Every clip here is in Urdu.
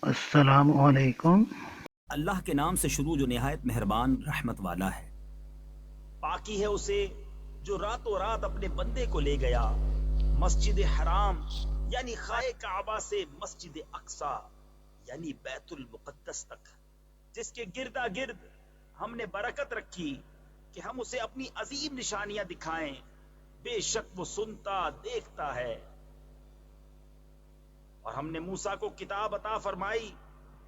السلام علیکم۔ اللہ کے نام سے شروع جو نہایت مہربان رحمت والا ہے۔ پاکی ہے اسے جو راتوں رات اپنے بندے کو لے گیا مسجد حرام یعنی خانہ کعبہ سے مسجد اقصی یعنی بیت المقدس تک، جس کے گردا گرد ہم نے برکت رکھی کہ ہم اسے اپنی عظیم نشانیاں دکھائیں۔ بے شک وہ سنتا دیکھتا ہے۔ اور ہم نے موسیٰ کو کتاب عطا فرمائی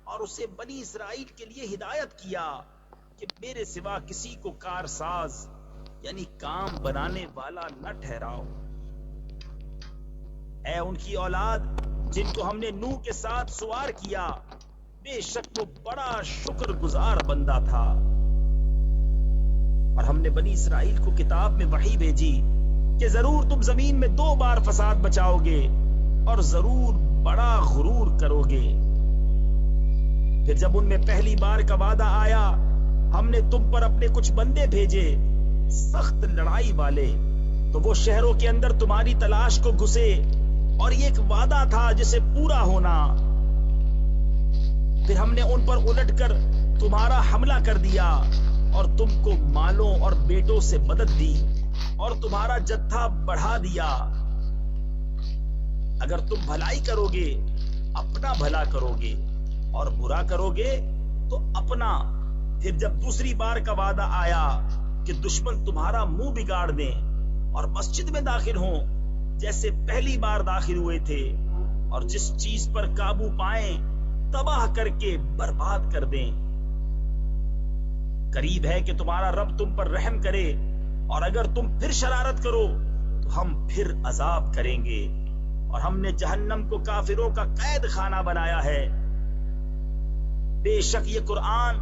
اور اسے بنی اسرائیل کے لیے ہدایت کیا کہ میرے سوا کسی کو کارساز یعنی کام بنانے والا نہ ٹھہراؤ۔ اے ان کی اولاد جن کو ہم نے نوح کے ساتھ سوار کیا، بے شک وہ بڑا شکر گزار بندہ تھا۔ اور ہم نے بنی اسرائیل کو کتاب میں وحی بھیجی کہ ضرور تم زمین میں 2 بار فساد بچاؤ گے اور ضرور بڑا غرور کرو گے۔ پھر جب ان میں پہلی بار کا وعدہ آیا، ہم نے تم پر اپنے کچھ بندے بھیجے سخت لڑائی والے، تو وہ شہروں کے اندر تمہاری تلاش کو گھسے، اور یہ ایک وعدہ تھا جسے پورا ہونا۔ پھر ہم نے ان پر الٹ کر تمہارا حملہ کر دیا اور تم کو مالوں اور بیٹوں سے مدد دی اور تمہارا جتھا بڑھا دیا۔ اگر تم بھلائی کرو گے اپنا بھلا کرو گے اور برا کرو گے تو اپنا۔ پھر جب دوسری بار کا وعدہ آیا کہ دشمن تمہارا منہ بگاڑ دیں اور مسجد میں داخل ہوں جیسے پہلی بار داخل ہوئے تھے، اور جس چیز پر قابو پائیں تباہ کر کے برباد کر دیں، قریب ہے کہ تمہارا رب تم پر رحم کرے، اور اگر تم پھر شرارت کرو تو ہم پھر عذاب کریں گے۔ اور ہم نے جہنم کو کافروں کا قید خانہ بنایا ہے۔ بے شک یہ قرآن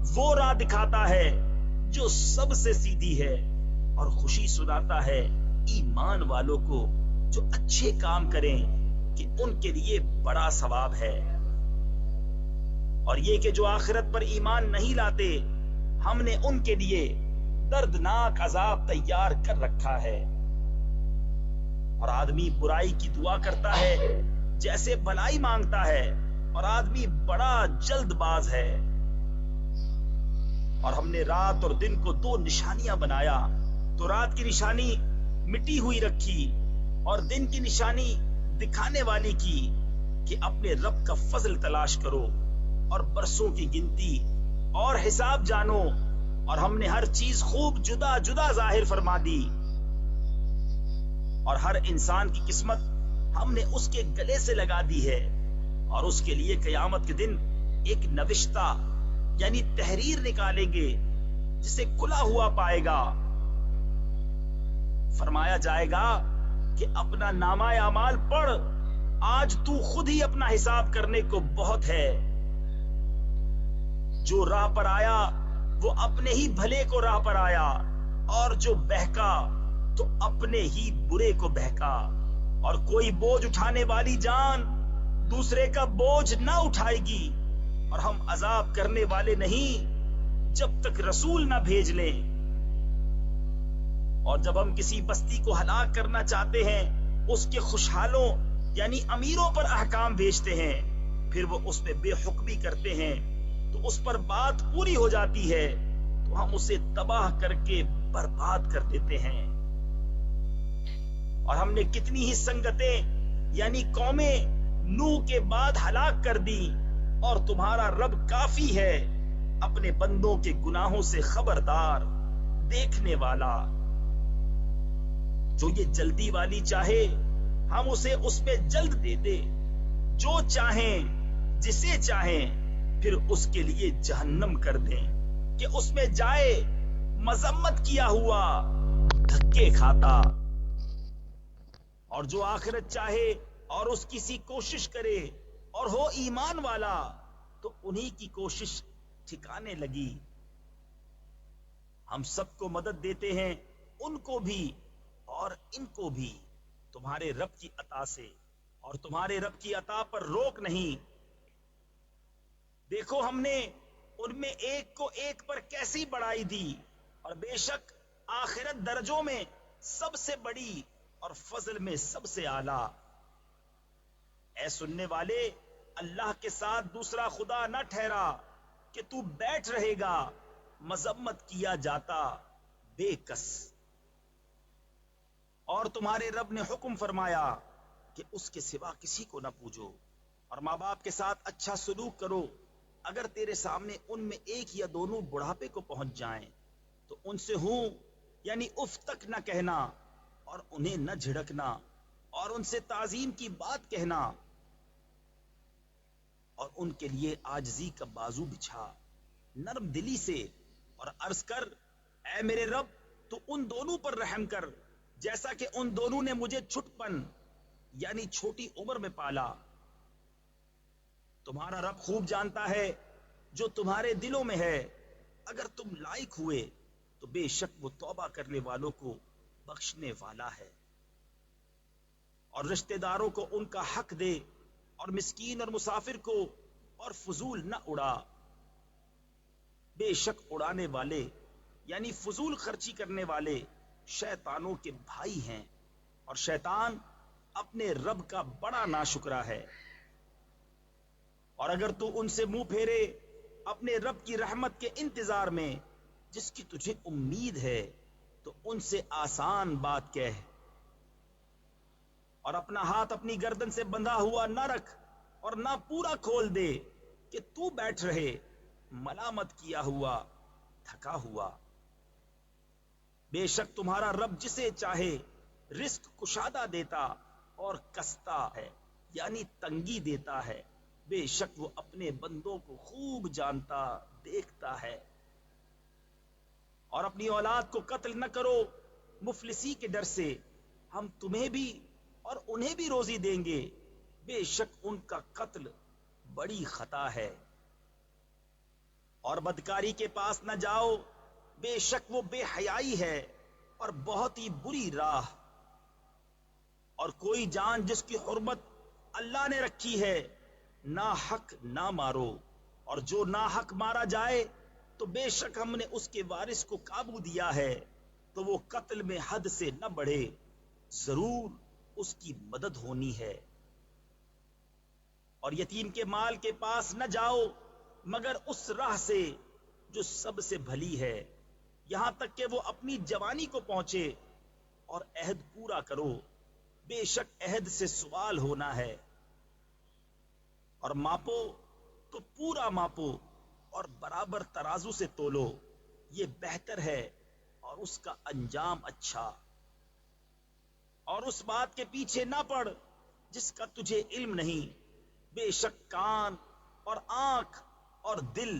وہ راہ دکھاتا ہے جو سب سے سیدھی ہے، اور خوشی سناتا ہے ایمان والوں کو جو اچھے کام کریں کہ ان کے لیے بڑا ثواب ہے۔ اور یہ کہ جو آخرت پر ایمان نہیں لاتے، ہم نے ان کے لیے دردناک عذاب تیار کر رکھا ہے۔ اور آدمی برائی کی دعا کرتا ہے جیسے بھلائی مانگتا ہے، اور آدمی بڑا جلد باز ہے۔ اور ہم نے رات اور دن کو 2 نشانیاں بنایا، تو رات کی نشانی مٹی ہوئی رکھی اور دن کی نشانی دکھانے والی کی کہ اپنے رب کا فضل تلاش کرو اور برسوں کی گنتی اور حساب جانو۔ اور ہم نے ہر چیز خوب جدا جدا ظاہر فرما دی، اور ہر انسان کی قسمت ہم نے اس کے گلے سے لگا دی ہے، اور اس کے لیے قیامت کے دن ایک نوشتہ یعنی تحریر نکالیں گے جسے کھلا ہوا پائے گا۔ فرمایا جائے گا کہ اپنا نامہ اعمال پڑھ، آج تو خود ہی اپنا حساب کرنے کو بہت ہے۔ جو راہ پر آیا وہ اپنے ہی بھلے کو راہ پر آیا، اور جو بہکا تو اپنے ہی برے کو بہکا۔ اور کوئی بوجھ اٹھانے والی جان دوسرے کا بوجھ نہ اٹھائے گی، اور ہم عذاب کرنے والے نہیں جب تک رسول نہ بھیج لیں۔ اور جب ہم کسی بستی کو ہلاک کرنا چاہتے ہیں، اس کے خوشحالوں یعنی امیروں پر احکام بھیجتے ہیں، پھر وہ اس میں بے حکمی کرتے ہیں تو اس پر بات پوری ہو جاتی ہے، تو ہم اسے تباہ کر کے برباد کر دیتے ہیں۔ اور ہم نے کتنی ہی سنگتیں یعنی قومیں نوح کے بعد ہلاک کر دی، اور تمہارا رب کافی ہے اپنے بندوں کے گناہوں سے خبردار دیکھنے والا۔ جو یہ جلدی والی چاہے ہم اسے اس میں جلد دے دے، جو چاہیں جسے چاہیں پھر اس کے لیے جہنم کر دیں کہ اس میں جائے مذمت کیا ہوا دھکے کھاتا۔ اور جو آخرت چاہے اور اس کسی کوشش کرے اور ہو ایمان والا، تو انہی کی کوشش ٹھکانے لگی۔ ہم سب کو مدد دیتے ہیں، ان کو بھی اور ان کو بھی، تمہارے رب کی عطا سے، اور تمہارے رب کی عطا پر روک نہیں۔ دیکھو ہم نے ان میں ایک کو ایک پر کیسی بڑائی دی، اور بے شک آخرت درجوں میں سب سے بڑی اور فضل میں سب سے اعلیٰ۔ اے سننے والے، اللہ کے ساتھ دوسرا خدا نہ ٹھہرا کہ تو بیٹھ رہے گا مذمت کیا جاتا بے کس۔ اور تمہارے رب نے حکم فرمایا کہ اس کے سوا کسی کو نہ پوجو، اور ماں باپ کے ساتھ اچھا سلوک کرو۔ اگر تیرے سامنے ان میں ایک یا دونوں بڑھاپے کو پہنچ جائیں تو ان سے ہوں یعنی اف تک نہ کہنا، اور انہیں نہ جھڑکنا، اور ان سے تعظیم کی بات کہنا، اور ان کے لیے عاجزی کا بازو بچھا نرم دلی سے، اور عرض کر اے میرے رب تو ان دونوں پر رحم کر جیسا کہ ان دونوں نے مجھے چھٹپن یعنی چھوٹی عمر میں پالا۔ تمہارا رب خوب جانتا ہے جو تمہارے دلوں میں ہے، اگر تم لائق ہوئے تو بے شک وہ توبہ کرنے والوں کو بخشنے والا ہے۔ اور رشتہ داروں کو ان کا حق دے، اور مسکین اور مسافر کو اور فضول نہ اڑا، بے شک اڑانے والے یعنی فضول خرچی کرنے والے شیطانوں کے بھائی ہیں، اور شیطان اپنے رب کا بڑا ناشکرا ہے۔ اور اگر تو ان سے منہ پھیرے اپنے رب کی رحمت کے انتظار میں جس کی تجھے امید ہے تو ان سے آسان بات کہہ، اور اپنا ہاتھ اپنی گردن سے بندھا ہوا نہ رکھ اور نہ پورا کھول دے کہ تو بیٹھ رہے ملامت کیا ہوا تھکا ہوا۔ بے شک تمہارا رب جسے چاہے رزق کشادہ دیتا اور کستا ہے یعنی تنگی دیتا ہے، بے شک وہ اپنے بندوں کو خوب جانتا دیکھتا ہے۔ اور اپنی اولاد کو قتل نہ کرو مفلسی کے ڈر سے، ہم تمہیں بھی اور انہیں بھی روزی دیں گے، بے شک ان کا قتل بڑی خطا ہے۔ اور بدکاری کے پاس نہ جاؤ، بے شک وہ بے حیائی ہے اور بہت ہی بری راہ۔ اور کوئی جان جس کی حرمت اللہ نے رکھی ہے نا حق نہ مارو، اور جو نا حق مارا جائے تو بے شک ہم نے اس کے وارث کو قابو دیا ہے، تو وہ قتل میں حد سے نہ بڑھے، ضرور اس کی مدد ہونی ہے۔ اور یتیم کے مال کے پاس نہ جاؤ مگر اس راہ سے جو سب سے بھلی ہے، یہاں تک کہ وہ اپنی جوانی کو پہنچے، اور عہد پورا کرو، بے شک عہد سے سوال ہونا ہے۔ اور ماپو تو پورا ماپو، اور برابر ترازو سے تولو، یہ بہتر ہے اور اس کا انجام اچھا۔ اور اس بات کے پیچھے نہ پڑ جس کا تجھے علم نہیں، بے شک کان اور آنکھ اور دل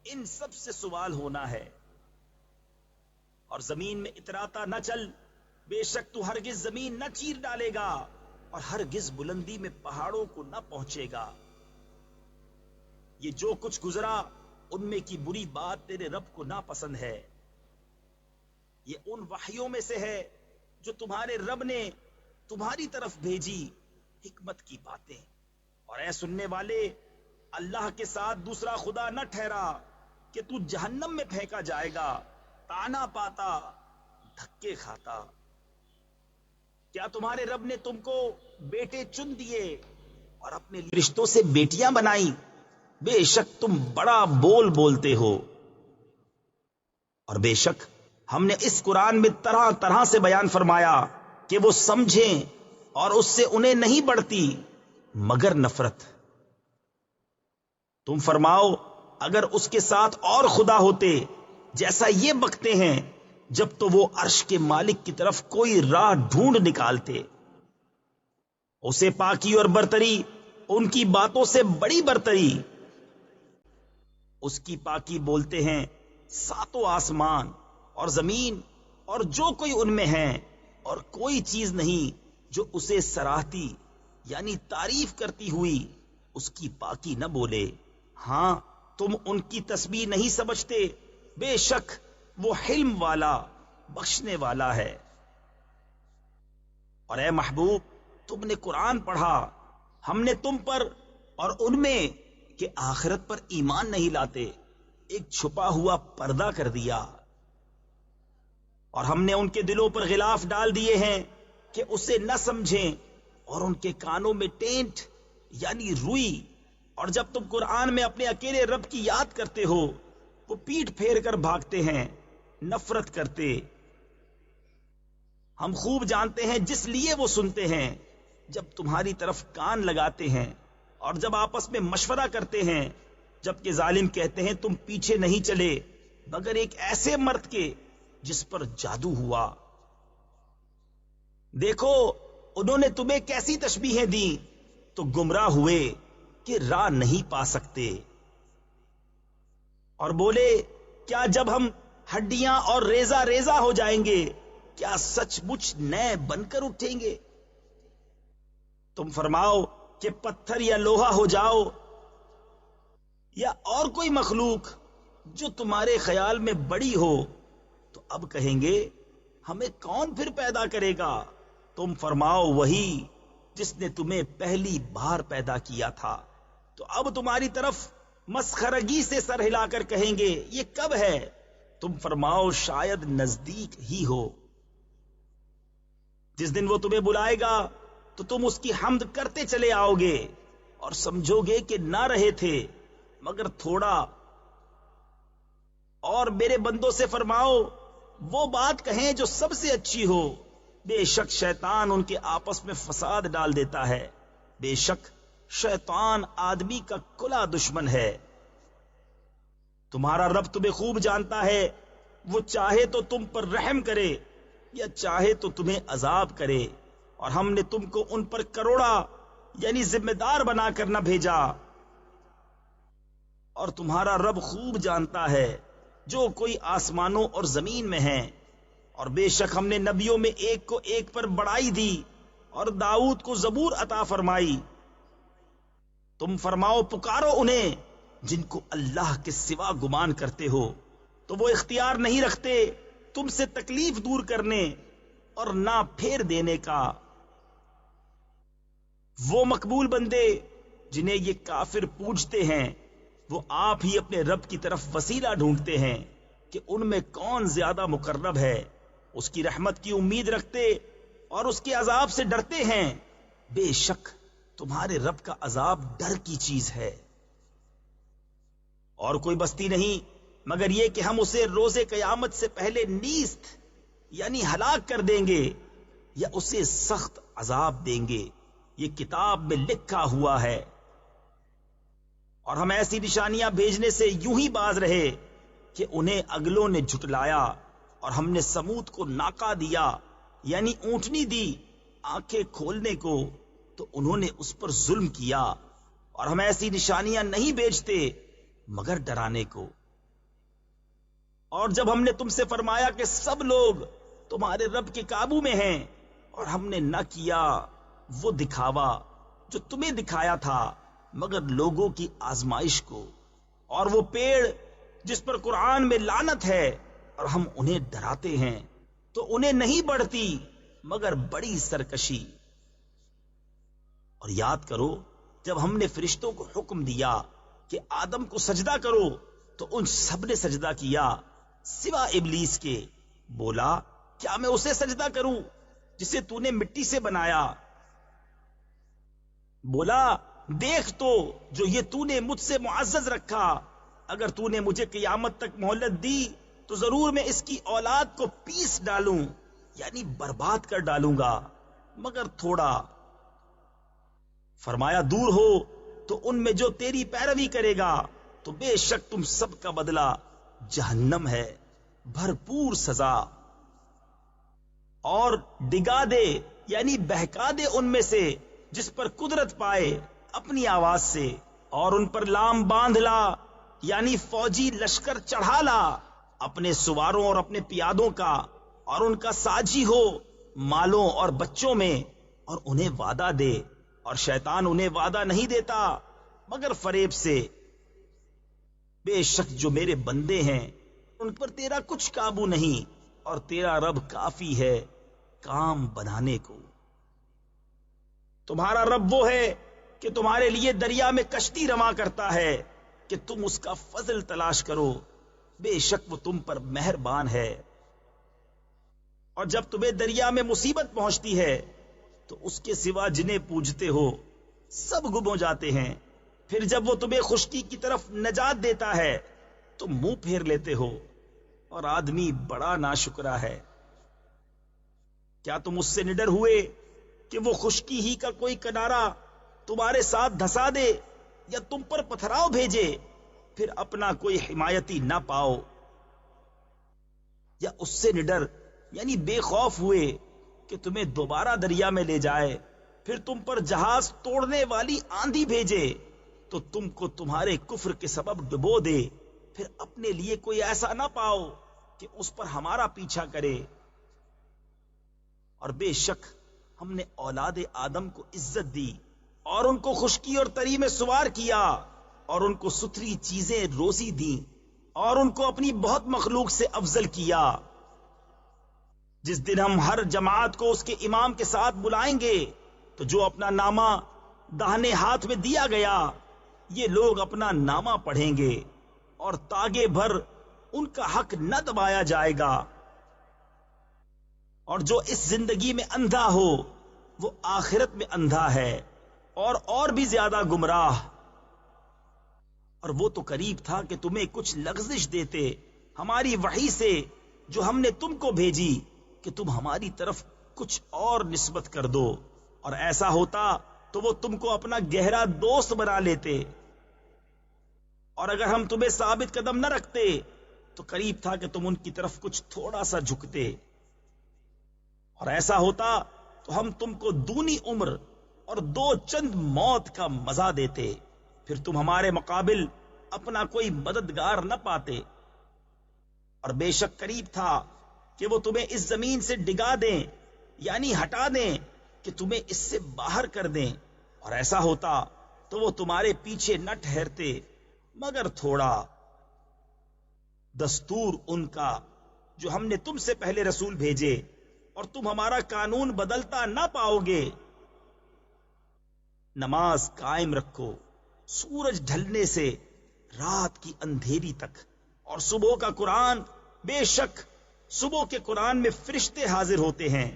ان سب سے سوال ہونا ہے۔ اور زمین میں اتراتا نہ چل، بے شک تو ہرگز زمین نہ چیر ڈالے گا، اور ہرگز بلندی میں پہاڑوں کو نہ پہنچے گا۔ یہ جو کچھ گزرا ان میں کی بری بات تیرے رب کو ناپسند ہے۔ یہ ان وحیوں میں سے ہے جو تمہارے رب نے تمہاری طرف بھیجی، حکمت کی باتیں۔ اور اے سننے والے، اللہ کے ساتھ دوسرا خدا نہ ٹھہرا کہ تو جہنم میں پھینکا جائے گا، تانا پاتا، دھکے کھاتا۔ کیا تمہارے رب نے تم کو بیٹے چن دیے اور اپنے رشتوں سے بیٹیاں بنائی؟ بے شک تم بڑا بول بولتے ہو۔ اور بے شک ہم نے اس قرآن میں طرح طرح سے بیان فرمایا کہ وہ سمجھیں، اور اس سے انہیں نہیں بڑھتی مگر نفرت۔ تم فرماؤ اگر اس کے ساتھ اور خدا ہوتے جیسا یہ بکتے ہیں، جب تو وہ عرش کے مالک کی طرف کوئی راہ ڈھونڈ نکالتے۔ اسے پاکی اور برتری ان کی باتوں سے بڑی برتری۔ اس کی پاکی بولتے ہیں ساتوں آسمان اور زمین اور جو کوئی ان میں ہے، اور کوئی چیز نہیں جو اسے سراہتی یعنی تعریف کرتی ہوئی اس کی پاکی نہ بولے۔ ہاں تم ان کی تسبیح نہیں سمجھتے، بے شک وہ حلم والا بخشنے والا ہے۔ اور اے محبوب تم نے قرآن پڑھا، ہم نے تم پر اور ان میں کہ آخرت پر ایمان نہیں لاتے ایک چھپا ہوا پردہ کر دیا، اور ہم نے ان کے دلوں پر غلاف ڈال دیے ہیں کہ اسے نہ سمجھیں، اور ان کے کانوں میں ٹینٹ یعنی روئی اور جب تم قرآن میں اپنے اکیلے رب کی یاد کرتے ہو وہ پیٹھ پھیر کر بھاگتے ہیں، نفرت کرتے۔ ہم خوب جانتے ہیں جس لیے وہ سنتے ہیں، جب تمہاری طرف کان لگاتے ہیں اور جب آپس میں مشورہ کرتے ہیں، جبکہ ظالم کہتے ہیں تم پیچھے نہیں چلے مگر ایک ایسے مرد کے جس پر جادو ہوا۔ دیکھو انہوں نے تمہیں کیسی تشبیہیں دی تو گمراہ ہوئے کہ راہ نہیں پا سکتے، اور بولے کیا جب ہم ہڈیاں اور ریزہ ریزہ ہو جائیں گے کیا سچ مچ نئے بن کر اٹھیں گے؟ تم فرماؤ کہ پتھر یا لوہا ہو جاؤ یا اور کوئی مخلوق جو تمہارے خیال میں بڑی ہو، تو اب کہیں گے ہمیں کون پھر پیدا کرے گا؟ تم فرماؤ وہی جس نے تمہیں پہلی بار پیدا کیا تھا۔ تو اب تمہاری طرف مسخرگی سے سر ہلا کر کہیں گے یہ کب ہے؟ تم فرماؤ شاید نزدیک ہی ہو۔ جس دن وہ تمہیں بلائے گا تو تم اس کی حمد کرتے چلے آؤ گے اور سمجھو گے کہ نہ رہے تھے مگر تھوڑا۔ اور میرے بندوں سے فرماؤ وہ بات کہیں جو سب سے اچھی ہو، بے شک شیطان ان کے آپس میں فساد ڈال دیتا ہے، بے شک شیطان آدمی کا کھلا دشمن ہے۔ تمہارا رب تمہیں خوب جانتا ہے، وہ چاہے تو تم پر رحم کرے یا چاہے تو تمہیں عذاب کرے، اور ہم نے تم کو ان پر کروڑا یعنی ذمہ دار بنا کر نہ بھیجا۔ اور تمہارا رب خوب جانتا ہے جو کوئی آسمانوں اور زمین میں ہیں، اور بے شک ہم نے نبیوں میں ایک کو ایک پر بڑائی دی اور داؤد کو زبور عطا فرمائی۔ تم فرماؤ پکارو انہیں جن کو اللہ کے سوا گمان کرتے ہو، تو وہ اختیار نہیں رکھتے تم سے تکلیف دور کرنے اور نہ پھیر دینے کا۔ وہ مقبول بندے جنہیں یہ کافر پوجتے ہیں وہ آپ ہی اپنے رب کی طرف وسیلہ ڈھونڈتے ہیں کہ ان میں کون زیادہ مقرب ہے، اس کی رحمت کی امید رکھتے اور اس کے عذاب سے ڈرتے ہیں۔ بے شک تمہارے رب کا عذاب ڈر کی چیز ہے۔ اور کوئی بستی نہیں مگر یہ کہ ہم اسے روز قیامت سے پہلے نیست یعنی ہلاک کر دیں گے یا اسے سخت عذاب دیں گے، یہ کتاب میں لکھا ہوا ہے۔ اور ہم ایسی نشانیاں بھیجنے سے یوں ہی باز رہے کہ انہیں اگلوں نے جھٹلایا، اور ہم نے سمود کو ناکا دیا یعنی اونٹنی دی آنکھیں کھولنے کو، تو انہوں نے اس پر ظلم کیا۔ اور ہم ایسی نشانیاں نہیں بھیجتے مگر ڈرانے کو۔ اور جب ہم نے تم سے فرمایا کہ سب لوگ تمہارے رب کے قابو میں ہیں، اور ہم نے نہ کیا وہ دکھاوا جو تمہیں دکھایا تھا مگر لوگوں کی آزمائش کو، اور وہ پیڑ جس پر قرآن میں لعنت ہے اور ہم انہیں ڈراتے ہیں تو انہیں نہیں بڑھتی مگر بڑی سرکشی۔ اور یاد کرو جب ہم نے فرشتوں کو حکم دیا کہ آدم کو سجدہ کرو تو ان سب نے سجدہ کیا سوا ابلیس کے۔ بولا کیا میں اسے سجدہ کروں جسے تو نے مٹی سے بنایا؟ بولا دیکھ تو جو یہ تو نے مجھ سے معزز رکھا، اگر تو نے مجھے قیامت تک مہلت دی تو ضرور میں اس کی اولاد کو پیس ڈالوں یعنی برباد کر ڈالوں گا مگر تھوڑا۔ فرمایا دور ہو تو ان میں جو تیری پیروی کرے گا تو بے شک تم سب کا بدلہ جہنم ہے، بھرپور سزا۔ اور ڈگا دے یعنی بہکا دے ان میں سے جس پر قدرت پائے اپنی آواز سے، اور ان پر لام باندھ لا یعنی فوجی لشکر چڑھا لا اپنے سواروں اور اپنے پیادوں کا، اور ان کا ساجی ہو مالوں اور بچوں میں، اور انہیں وعدہ دے، اور شیطان انہیں وعدہ نہیں دیتا مگر فریب سے۔ بے شک جو میرے بندے ہیں ان پر تیرا کچھ قابو نہیں، اور تیرا رب کافی ہے کام بنانے کو۔ تمہارا رب وہ ہے کہ تمہارے لیے دریا میں کشتی رواں کرتا ہے کہ تم اس کا فضل تلاش کرو، بے شک وہ تم پر مہربان ہے۔ اور جب تمہیں دریا میں مصیبت پہنچتی ہے تو اس کے سوا جنہیں پوجتے ہو سب گم ہو جاتے ہیں، پھر جب وہ تمہیں خشکی کی طرف نجات دیتا ہے تم منہ پھیر لیتے ہو، اور آدمی بڑا ناشکرا ہے۔ کیا تم اس سے نڈر ہوئے کہ وہ خشکی ہی کا کوئی کنارہ تمہارے ساتھ دھسا دے یا تم پر پتھراؤ بھیجے، پھر اپنا کوئی حمایتی نہ پاؤ؟ یا اس سے نڈر یعنی بے خوف ہوئے کہ تمہیں دوبارہ دریا میں لے جائے، پھر تم پر جہاز توڑنے والی آندھی بھیجے تو تم کو تمہارے کفر کے سبب ڈبو دے، پھر اپنے لیے کوئی ایسا نہ پاؤ کہ اس پر ہمارا پیچھا کرے؟ اور بے شک ہم نے اولاد آدم کو عزت دی اور ان کو خشکی اور تری میں سوار کیا اور ان کو ستھری چیزیں روزی دی اور ان کو اپنی بہت مخلوق سے افضل کیا۔ جس دن ہم ہر جماعت کو اس کے امام کے ساتھ بلائیں گے تو جو اپنا نامہ داہنے ہاتھ میں دیا گیا یہ لوگ اپنا نامہ پڑھیں گے اور تاگے بھر ان کا حق نہ دبایا جائے گا، اور جو اس زندگی میں اندھا ہو وہ آخرت میں اندھا ہے اور بھی زیادہ گمراہ۔ اور وہ تو قریب تھا کہ تمہیں کچھ لغزش دیتے ہماری وحی سے جو ہم نے تم کو بھیجی، کہ تم ہماری طرف کچھ اور نسبت کر دو، اور ایسا ہوتا تو وہ تم کو اپنا گہرا دوست بنا لیتے، اور اگر ہم تمہیں ثابت قدم نہ رکھتے تو قریب تھا کہ تم ان کی طرف کچھ تھوڑا سا جھکتے، اور ایسا ہوتا تو ہم تم کو دونی عمر اور دو چند موت کا مزہ دیتے، پھر تم ہمارے مقابل اپنا کوئی مددگار نہ پاتے۔ اور بے شک قریب تھا کہ وہ تمہیں اس زمین سے ڈگا دیں یعنی ہٹا دیں کہ تمہیں اس سے باہر کر دیں، اور ایسا ہوتا تو وہ تمہارے پیچھے نہ ٹھہرتے مگر تھوڑا۔ دستور ان کا جو ہم نے تم سے پہلے رسول بھیجے، اور تم ہمارا قانون بدلتا نہ پاؤ گے۔ نماز قائم رکھو سورج ڈھلنے سے رات کی اندھیری تک، اور صبح کا قرآن، بے شک صبح کے قرآن میں فرشتے حاضر ہوتے ہیں،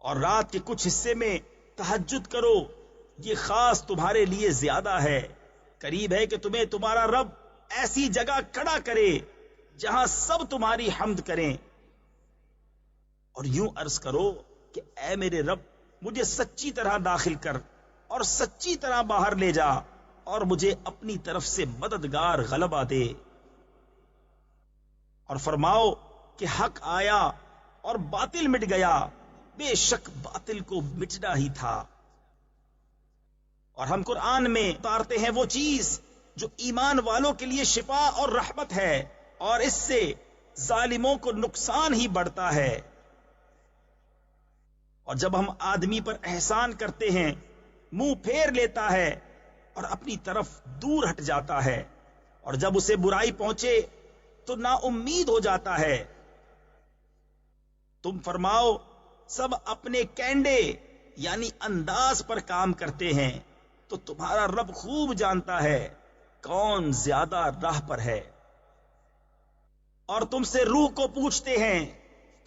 اور رات کے کچھ حصے میں تہجد کرو، یہ خاص تمہارے لیے زیادہ ہے۔ قریب ہے کہ تمہیں تمہارا رب ایسی جگہ کھڑا کرے جہاں سب تمہاری حمد کریں، اور یوں عرض کرو کہ اے میرے رب مجھے سچی طرح داخل کر اور سچی طرح باہر لے جا، اور مجھے اپنی طرف سے مددگار غلبہ دے۔ اور فرماؤ کہ حق آیا اور باطل مٹ گیا، بے شک باطل کو مٹنا ہی تھا۔ اور ہم قرآن میں اتارتے ہیں وہ چیز جو ایمان والوں کے لیے شفا اور رحمت ہے، اور اس سے ظالموں کو نقصان ہی بڑھتا ہے۔ اور جب ہم آدمی پر احسان کرتے ہیں منہ پھیر لیتا ہے اور اپنی طرف دور ہٹ جاتا ہے، اور جب اسے برائی پہنچے تو نا امید ہو جاتا ہے۔ تم فرماؤ سب اپنے کینڈے یعنی انداز پر کام کرتے ہیں، تو تمہارا رب خوب جانتا ہے کون زیادہ راہ پر ہے۔ اور تم سے روح کو پوچھتے ہیں،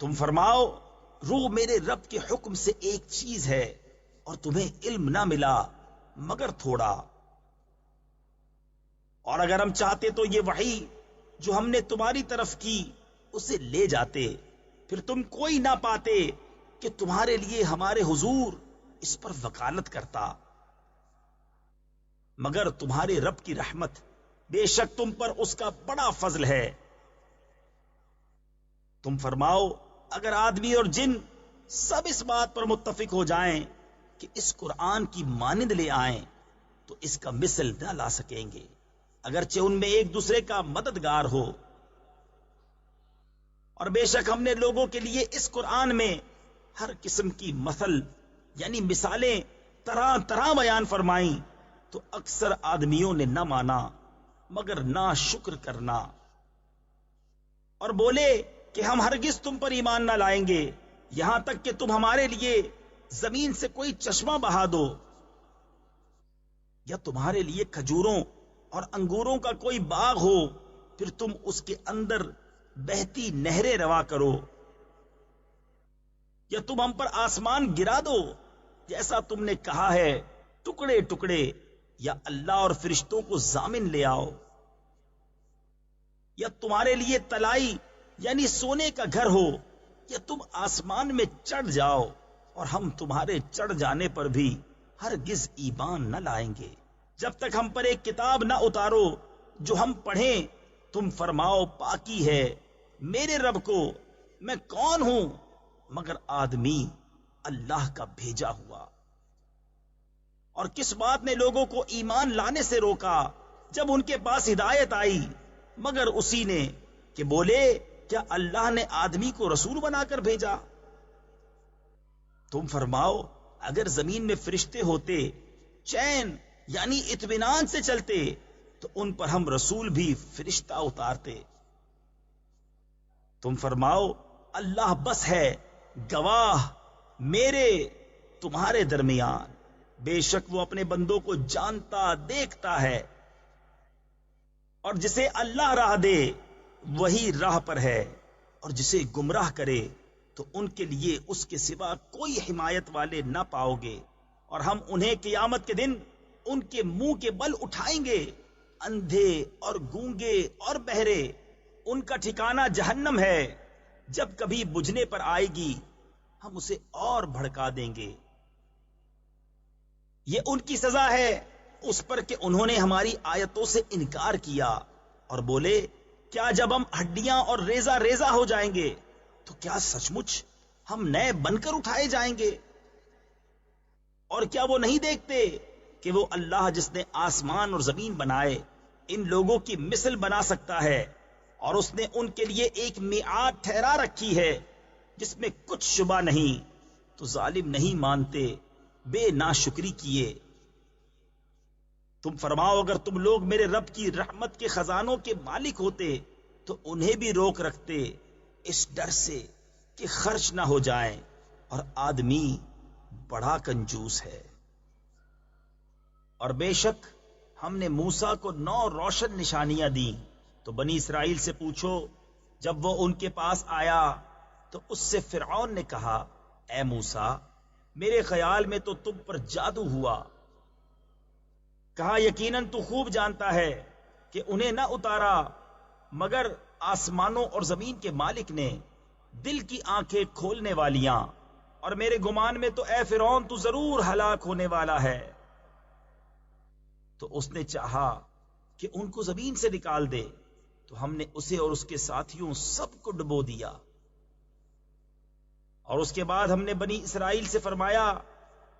تم فرماؤ روح میرے رب کے حکم سے ایک چیز ہے، اور تمہیں علم نہ ملا مگر تھوڑا۔ اور اگر ہم چاہتے تو یہ وحی جو ہم نے تمہاری طرف کی اسے لے جاتے، پھر تم کوئی نہ پاتے کہ تمہارے لیے ہمارے حضور اس پر وکالت کرتا، مگر تمہارے رب کی رحمت، بے شک تم پر اس کا بڑا فضل ہے۔ تم فرماؤ اگر آدمی اور جن سب اس بات پر متفق ہو جائیں کہ اس قرآن کی مانند لے آئیں تو اس کا مثل نہ لا سکیں گے، اگرچہ ان میں ایک دوسرے کا مددگار ہو۔ اور بے شک ہم نے لوگوں کے لیے اس قرآن میں ہر قسم کی مثل یعنی مثالیں طرح طرح بیان فرمائیں، تو اکثر آدمیوں نے نہ مانا مگر نہ شکر کرنا، اور بولے کہ ہم ہرگز تم پر ایمان نہ لائیں گے یہاں تک کہ تم ہمارے لیے زمین سے کوئی چشمہ بہا دو، یا تمہارے لیے کھجوروں اور انگوروں کا کوئی باغ ہو، پھر تم اس کے اندر بہتی نہریں روا کرو، یا تم ہم پر آسمان گرا دو جیسا تم نے کہا ہے ٹکڑے ٹکڑے، یا اللہ اور فرشتوں کو ضامن لے آؤ، یا تمہارے لیے طلائی یعنی سونے کا گھر ہو، یا تم آسمان میں چڑھ جاؤ اور ہم تمہارے چڑھ جانے پر بھی ہرگز ایمان نہ لائیں گے جب تک ہم پر ایک کتاب نہ اتارو جو ہم پڑھیں۔ تم فرماؤ پاکی ہے میرے رب کو، میں کون ہوں مگر آدمی اللہ کا بھیجا ہوا۔ اور کس بات نے لوگوں کو ایمان لانے سے روکا جب ان کے پاس ہدایت آئی، مگر اسی نے کہ بولے کیا اللہ نے آدمی کو رسول بنا کر بھیجا؟ تم فرماؤ اگر زمین میں فرشتے ہوتے چین یعنی اطمینان سے چلتے تو ان پر ہم رسول بھی فرشتہ اتارتے۔ تم فرماؤ اللہ بس ہے گواہ میرے تمہارے درمیان، بے شک وہ اپنے بندوں کو جانتا دیکھتا ہے، اور جسے اللہ راہ دے وہی راہ پر ہے، اور جسے گمراہ کرے تو ان کے لیے اس کے سوا کوئی حمایت والے نہ پاؤ گے۔ اور ہم انہیں قیامت کے دن ان کے منہ کے بل اٹھائیں گے، اندھے اور گونگے اور بہرے، ان کا ٹھکانہ جہنم ہے، جب کبھی بجھنے پر آئے گی ہم اسے اور بھڑکا دیں گے۔ یہ ان کی سزا ہے اس پر کہ انہوں نے ہماری آیتوں سے انکار کیا اور بولے کیا جب ہم ہڈیاں اور ریزہ ریزہ ہو جائیں گے تو کیا سچ مچ ہم نئے بن کر اٹھائے جائیں گے؟ اور کیا وہ نہیں دیکھتے کہ وہ اللہ جس نے آسمان اور زمین بنائے ان لوگوں کی مثل بنا سکتا ہے، اور اس نے ان کے لیے ایک میعاد ٹھہرا رکھی ہے جس میں کچھ شبہ نہیں، تو ظالم نہیں مانتے، بے ناشکری کیے۔ تم فرماؤ اگر تم لوگ میرے رب کی رحمت کے خزانوں کے مالک ہوتے تو انہیں بھی روک رکھتے اس ڈر سے کہ خرچ نہ ہو جائیں، اور آدمی بڑا کنجوس ہے۔ اور بے شک ہم نے موسیٰ کو 9 روشن نشانیاں دیں، تو بنی اسرائیل سے پوچھو جب وہ ان کے پاس آیا تو اس سے فرعون نے کہا اے موسیٰ میرے خیال میں تو تم پر جادو ہوا۔ کہا یقیناً تو خوب جانتا ہے کہ انہیں نہ اتارا مگر آسمانوں اور زمین کے مالک نے، دل کی آنکھیں کھولنے والیاں، اور میرے گمان میں تو اے فرعون تو ضرور ہلاک ہونے والا ہے۔ تو اس نے چاہا کہ ان کو زمین سے نکال دے، تو ہم نے اسے اور اس کے ساتھیوں سب کو ڈبو دیا۔ اور اس کے بعد ہم نے بنی اسرائیل سے فرمایا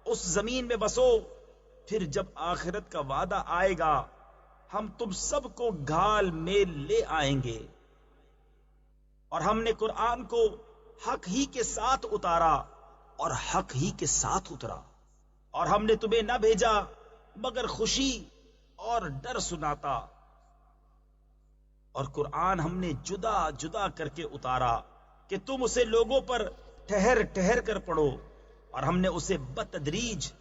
اس زمین میں بسو، پھر جب آخرت کا وعدہ آئے گا ہم تم سب کو گھال میں لے آئیں گے۔ اور ہم نے قرآن کو حق ہی کے ساتھ اتارا اور حق ہی کے ساتھ اترا، اور ہم نے تمہیں نہ بھیجا مگر خوشی اور ڈر سناتا، اور قرآن ہم نے جدا جدا کر کے اتارا کہ تم اسے لوگوں پر ٹھہر ٹھہر کر پڑھو، اور ہم نے اسے بتدریج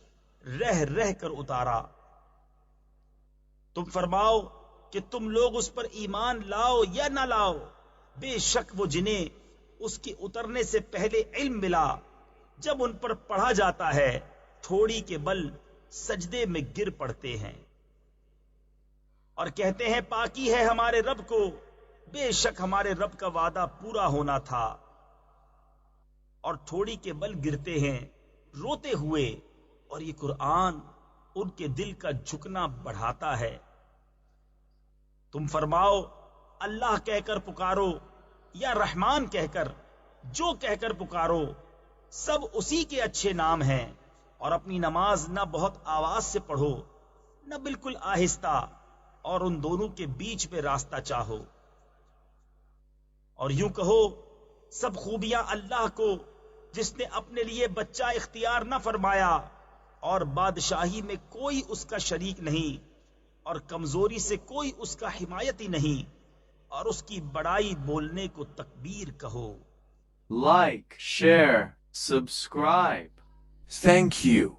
رہ رہ کر اتارا۔ تم فرماؤ کہ تم لوگ اس پر ایمان لاؤ یا نہ لاؤ، بے شک وہ جنہیں اس کے اترنے سے پہلے علم ملا جب ان پر پڑھا جاتا ہے تھوڑی کے بل سجدے میں گر پڑتے ہیں، اور کہتے ہیں پاکی ہے ہمارے رب کو، بے شک ہمارے رب کا وعدہ پورا ہونا تھا، اور تھوڑی کے بل گرتے ہیں روتے ہوئے، اور یہ قرآن ان کے دل کا جھکنا بڑھاتا ہے۔ تم فرماؤ اللہ کہہ کر پکارو یا رحمان کہہ کر، جو کہہ کر پکارو سب اسی کے اچھے نام ہیں، اور اپنی نماز نہ بہت آواز سے پڑھو نہ بالکل آہستہ، اور ان دونوں کے بیچ میں راستہ چاہو۔ اور یوں کہو سب خوبیاں اللہ کو جس نے اپنے لیے بچہ اختیار نہ فرمایا، اور بادشاہی میں کوئی اس کا شریک نہیں، اور کمزوری سے کوئی اس کا حمایتی نہیں، اور اس کی بڑائی بولنے کو تکبیر کہو۔ Like, share, subscribe. Thank you.